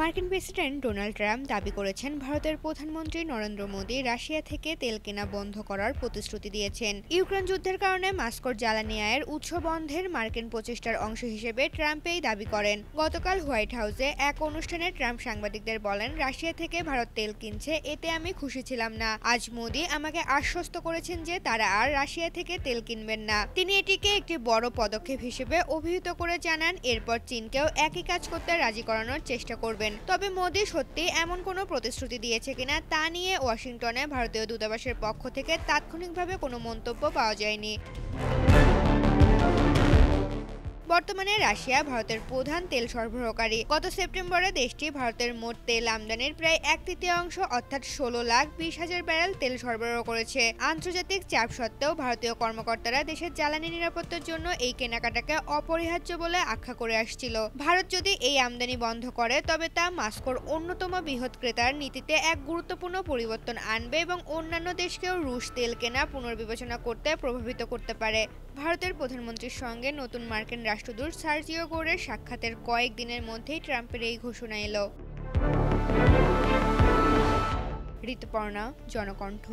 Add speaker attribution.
Speaker 1: মার্কিন president Donald Trump দাবি করেছেন ভারতের প্রধানমন্ত্রী নরেন্দ্র মোদী রাশিয়া থেকে তেল কেনা বন্ধ করার প্রতিশ্রুতি দিয়েছেন। ইউক্রেন যুদ্ধের কারণে মস্কোর জ্বালানি আয়ের উৎস বন্ধের মার্কিন প্রচেষ্টার অংশ হিসেবে ট্রাম্প এই দাবি করেন। গতকাল হোয়াইট হাউসে এক অনুষ্ঠানে ট্রাম্প সাংবাদিকদের বলেন, রাশিয়া থেকে ভারত তেল কিনছে, এতে আমি খুশি ছিলাম না। আজ মোদী আমাকে আশ্বস্ত করেছেন যে তারা আর রাশিয়া থেকে তেল কিনবেন না। তিনি এটিকে একটি বড় পদক্ষেপ হিসেবে অভিহিত করে জানান, এরপর চীনকেও একই কাজ করতে রাজি করানোর চেষ্টা করবেন। তবে মোদী সত্যি এমন কোনো প্রতিশ্রুতি দিয়েছে কিনা তা নিয়ে ওয়াশিংটনে ভারতীয় দূতাবাসের পক্ষ থেকে তাৎক্ষণিকভাবে কোনো মন্তব্য পাওয়া যায়নি। বর্তমানে রাশিয়া ভারতের প্রধান তেল সরবরাহকারী। গত সেপ্টেম্বরে দেশটি ভারতের মোট তেল আমদানির প্রায় 1/3 অর্থাৎ 16,20,000 ব্যারেল তেল সরবরাহ করেছে। আন্তর্জাতিক চাপ সত্ত্বেও ভারতীয় কর্মকর্তারা দেশের জ্বালানি নিরাপত্তার জন্য এই কেনাকাটাকে অপরিহার্য বলে আখ্যা করে আসছিল। ভারত যদি এই আমদানি বন্ধ করে তবে তা মস্কোর অন্যতম বৃহৎ ক্রেতার নীতিতে এক গুরুত্বপূর্ণ পরিবর্তন আনবে এবং অন্যান্য দেশকেও রুশ তেল কেনা পুনর্বিবেচনা করতে প্রভাবিত করতে পারে। ভারতের প্রধানমন্ত্রীর সঙ্গে নতুন মার্কিন রাষ্ট্রদূত সার্জিও গোরের সাক্ষাতের কয়েকদিনের মধ্যেই ট্রাম্পের এই ঘোষণা এলো। ঋতুপর্ণা, জনকণ্ঠ।